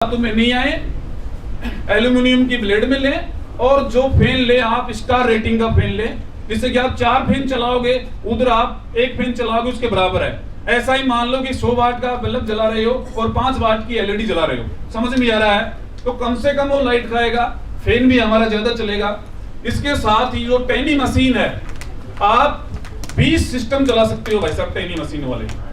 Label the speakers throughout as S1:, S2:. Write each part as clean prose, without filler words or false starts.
S1: में नहीं आए, एल्यूमिनियम की ब्लेड में लें और जो फैन ले आप स्टार रेटिंग का फैन ले, जिससे कि आप 4 फैन चलाओगे उधर आप 1 फैन चलाओगे उसके बराबर है। ऐसा ही मान लो कि 100 वाट का बल्ब जला रहे हो और 5 वाट की एलईडी जला रहे हो, समझ में आ रहा है? तो कम से कम वो लाइट खाएगा, फैन भी हमारा ज्यादा चलेगा। इसके साथ ही जो टैनी मशीन है, आप 20 सिस्टम चला सकते हो भाई साहब टैनी मशीन वाले।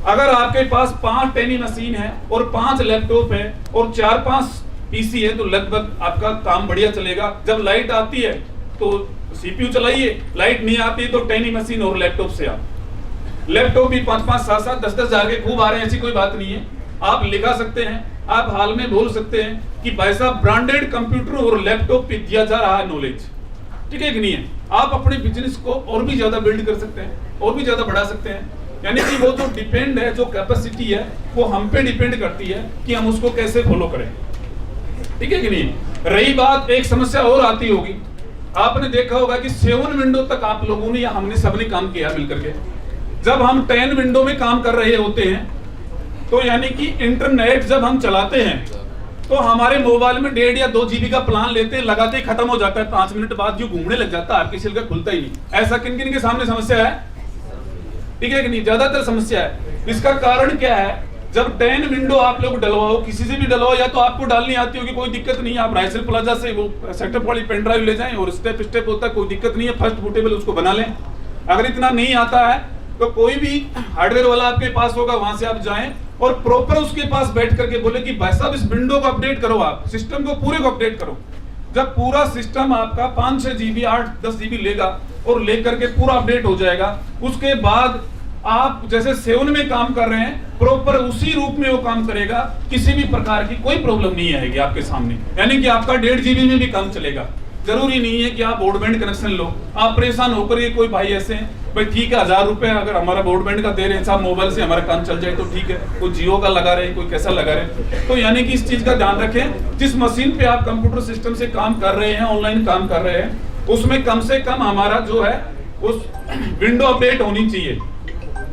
S1: अगर आपके पास 5 टैनी मशीन है और 5 लैपटॉप है और 4-5 पीसी है तो लगभग आपका काम बढ़िया चलेगा। जब लाइट आती है तो सीपीयू चलाइए, लाइट नहीं आती तो टैनी मशीन और लैपटॉप से आप लैपटॉप भी 5-5, 7-7, 10-10 हजार के खूब आ रहे हैं, ऐसी कोई बात नहीं है। आप लिखा सकते हैं, आप हाल में बोल सकते हैं कि भाई साहब ब्रांडेड कंप्यूटर और लैपटॉप पे दिया जा रहा है नॉलेज, ठीक है कि नहीं है? आप अपने बिजनेस को और भी ज्यादा बिल्ड कर सकते हैं और भी ज्यादा बढ़ा सकते हैं। यानी कि वो जो डिपेंड है, जो कैपेसिटी है वो हम पे डिपेंड करती है कि हम उसको कैसे फॉलो करें, ठीक है कि नहीं? रही बात, एक समस्या और आती होगी, आपने देखा होगा कि 7 विंडो तक आप लोगों ने या हमने सबने काम किया मिलकर के। जब हम 10 विंडो में काम कर रहे होते हैं तो यानी कि इंटरनेट जब हम चलाते हैं तो हमारे मोबाइल में 1.5 या 2 GB का प्लान लेते हैं, लगाते ही खत्म हो जाता है, 5 मिनट बाद जो घूमने लग जाता है, आपकी सिल का खुलता ही नहीं। ऐसा किन किन के सामने समस्या है, ठीक है कि नहीं? ज्यादातर समस्या है। इसका कारण क्या है? जब 10 विंडो आप लोग डलवाओ, किसी से भी डलवाओ, या तो आपको डालनी आती होगी, कोई दिक्कत नहीं है, आप राइसर प्लाजा से वो सेटअप वाली पेन ड्राइव ले जाएं और स्टेप होता है, कोई दिक्कत नहीं है, फर्स्ट बूटेबल उसको बना लें। अगर इतना नहीं आता है तो कोई भी हार्डवेयर वाला आपके पास होगा, वहां से आप जाएं और प्रॉपर उसके पास बैठ करके बोले कि भाई साहब इस विंडो को अपडेट करो, आप सिस्टम को पूरे को अपडेट करो। जब पूरा सिस्टम आपका 5-6 GB, 8-10 GB लेगा और लेकर के पूरा अपडेट हो जाएगा, उसके बाद आप जैसे 7 में काम कर रहे हैं, प्रॉपर उसी रूप में वो काम करेगा, किसी भी प्रकार की कोई प्रॉब्लम नहीं आएगी आपके सामने। यानी कि आपका 1.5 GB में भी काम चलेगा। जरूरी नहीं है कि आप ब्रॉडबैंड कनेक्शन लो, आप परेशान होकर ये कोई भाई ऐसे हैं, भाई ठीक है 1000 रुपए अगर हमारा ब्रॉडबैंड का दे रहे हैं साहब, मोबाइल से हमारा काम चल जाए तो ठीक है, कोई जियो का लगा रहे, कोई कैसा लगा रहे। तो यानी कि इस चीज का ध्यान रखें, जिस मशीन पे आप कंप्यूटर सिस्टम से काम कर रहे हैं, ऑनलाइन काम कर रहे हैं, उसमें कम से कम हमारा जो है उस विंडो अपडेट होनी चाहिए।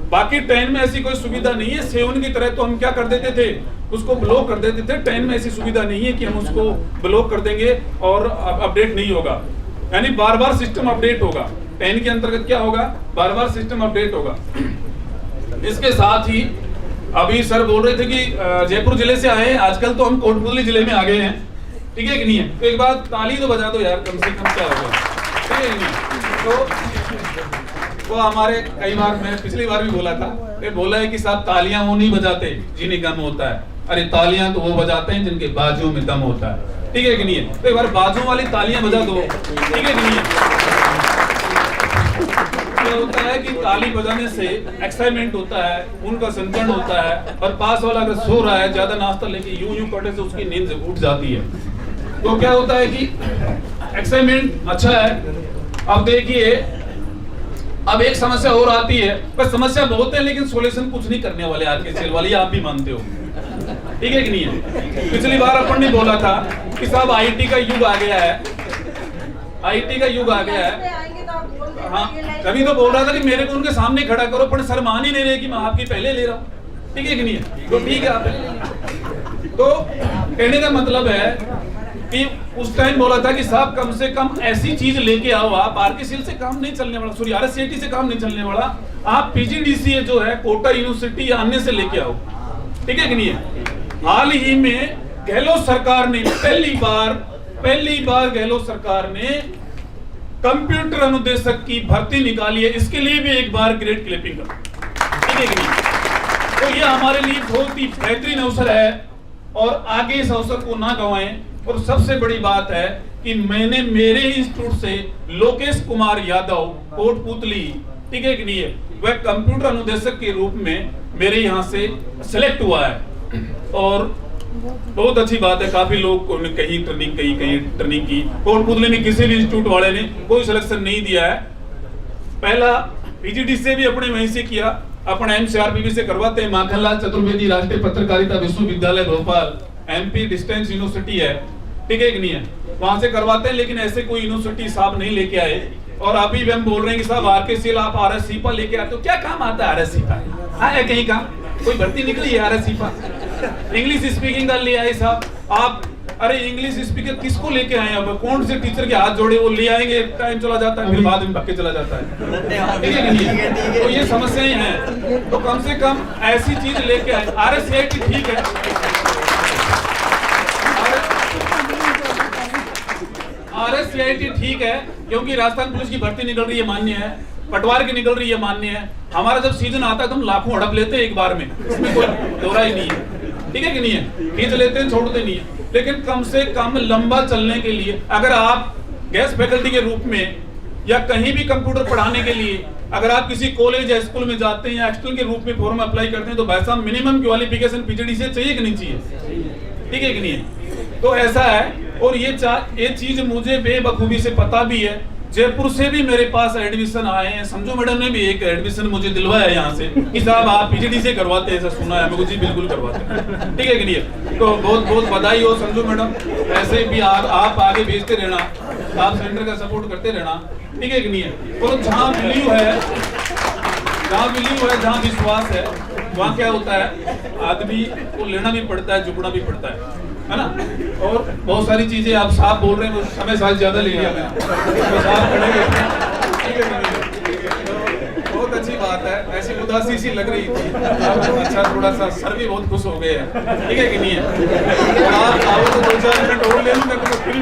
S1: बाकी 10 में ऐसी कोई सुविधा नहीं है। 7 की तरह तो हम क्या कर देते थे, उसको ब्लॉक कर देते थे। 10 में ऐसी सुविधा नहीं है कि हम उसको ब्लॉक कर देंगे और अपडेट नहीं होगा, यानी बार बार सिस्टम अपडेट होगा। 10 के अंतर्गत क्या होगा, बार बार सिस्टम अपडेट होगा। इसके साथ ही अभी सर बोल रहे थे कि जयपुर जिले से आए हैं, आजकल तो हम कोटपुतली जिले में आ गए हैं, ठीक है कि नहीं है? तो एक बार ताली तो बजा दो यार, कम से कम क्या होगा, ठीक है कि नहीं? तो वो हमारे कई बार, मैं पिछली बार भी बोला था, ये बोला है कि साहब तालियां वो नहीं बजाते जिन्हें गम होता है, अरे तालियां तो वो बजाते हैं जिनके बाजू में दम होता है, ठीक है कि नहीं है? तो एक बार बाजू वाली तालियां बजा दो, ठीक है कि नहीं है? क्या होता है कि ताली बजाने से एक्साइटमेंट होता है, उनका संचरण होता है, और पास वाला अगर सो रहा है ज्यादा नाश्ता लेके यूं करने से उसकी नींद उठ जाती है। तो क्या होता है कि एक्साइटमेंट अच्छा है। अब देखिए, अब एक समस्या और आती है, पर समस्या बहुत है लेकिन सॉल्यूशन कुछ नहीं करने वाले आज के सेल वाले, आप भी मानते हो, ठीक है कि नहीं है? पिछली बार अपन ने बोला था कि साहब आईटी का युग आ गया है, आईटी का युग आ गया है। हाँ, तभी तो बोल रहा था कि मेरे को उनके सामने खड़ा करो, पर सर मान ही नहीं रहे कि मैं आपकी पहले ले रहा हूँ, ठीक है कि नहीं है? तो ठीक है आप, तो कहने का मतलब है कि उस टाइम बोला था कि साहब कम से कम ऐसी चीज लेके आओ, आप आरकेसीएल से काम नहीं चलने वाला, सॉरी आरएससीआईटी से काम नहीं चलने वाला, आप पीजीडीसीए जो है कोटा यूनिवर्सिटी या अन्य से लेके आओ, ठीक है कि नहीं है? हाल ही में गहलोत सरकार ने पहली बार गहलोत सरकार ने कंप्यूटर अनुदेशक की भर्ती निकाली है। इसके लिए भी एक बार ग्रेट क्लिपिंग करो, ठीक है कि नहीं? तो ये हमारे लिए बहुत ही बेहतरीन अवसर है और आगे इस अवसर को ना गंवाएं। और सबसे बड़ी बात है कि मैंने मेरे इंस्टीट्यूट से लोकेश कुमार यादव कोटपुतली, ठीक है कि नहीं है, वह कंप्यूटर अनुदेशक के रूप में मेरे यहाँ से सिलेक्ट हुआ है। और बहुत अच्छी बात है, काफी लोग कहीं ट्रेनिंग की, कोटपुतली में किसी भी इंस्टीट्यूट वाले ने कोई सिलेक्शन नहीं दिया है। पहला पीजीडी से भी अपने वहीं से किया, अपना एमसीआरपीवी से करवाते हैं, माखनलाल चतुर्वेदी राष्ट्रीय पत्रकारिता विश्वविद्यालय भोपाल, एमपी डिस्टेंस यूनिवर्सिटी है, ठीक है कि नहीं है, वहां से करवाते हैं। लेकिन ऐसे कोई यूनिवर्सिटी साहब नहीं लेके आए, और अभी भी हम बोल रहे हैं कि साहब आरकेसीएल आप आरएससीपा लेके आते हो, क्या काम आता है आरएससीपा? आया कहीं काम? कोई भर्ती निकली है आरएससीपा? इंग्लिश स्पीकिंग का ले आए साहब आप। अरे इंग्लिश स्पीकर किसको लेके आए? अब कौन से टीचर के हाथ जोड़े, वो ले आएंगे, टाइम चला जाता है, फिर बाद में भाग के चला जाता है। ठीक है कि नहीं? तो ये समस्याएं हैं, तो कम से कम ऐसी चीज लेके आए। RSCIT ठीक है, RSCIT ठीक है, क्योंकि राजस्थान पुलिस की भर्ती निकल रही है, मान्य है, पटवार की निकल रही है, मान्य है। हमारा जब सीजन आता है तो हम लाखों हड़प लेते हैं एक बार में, इसमें कोई दोहरा ही नहीं है। ठीक है कि नहीं है? खींच लेते हैं, छोड़ते नहीं है। लेकिन कम से कम लंबा चलने के लिए अगर आप गेस्ट फैकल्टी के रूप में या कहीं भी कंप्यूटर पढ़ाने के लिए अगर आप किसी कॉलेज या स्कूल में जाते हैं या एक्सटर्नल के रूप में फॉर्म अप्लाई करते हैं, तो भाई साहब मिनिमम क्वालिफिकेशन PhD से चाहिए कि नहीं चाहिए? ठीक है कि नहीं है? तो ऐसा है। और ये चीज मुझे बेबखूबी से पता भी है। जयपुर से भी मेरे पास एडमिशन आए हैं, समझो मैडम ने भी एक एडमिशन मुझे दिलवाया यहाँ से कि साहब आप PhD से करवाते हैं, ऐसा सुना है मेरे को। जी बिल्कुल करवाते हैं। ठीक है कि नहीं है? तो बहुत बहुत बधाई हो संजू मैडम। ऐसे भी आप आगे भेजते रहना, आप सेंटर का सपोर्ट करते रहना। ठीक है कि नहीं है? और जहाँ बिलीव है, जहाँ विश्वास है, वहाँ क्या होता है, आदमी को लेना भी पड़ता है, झुकना भी पड़ता है ना? और बहुत सारी चीजें आप साफ बोल रहे हैं, समय साल ज्यादा ले लिया मैं, तो साफ खड़े। ठीक है कि नहीं? बहुत अच्छी बात है। ऐसी उदासी सी लग रही थी, अच्छा थोड़ा सा सर भी बहुत खुश हो गए हैं। ठीक है कि नहीं है? आप आओ तो 2-4 मिनट और ले लूंगा तो फिर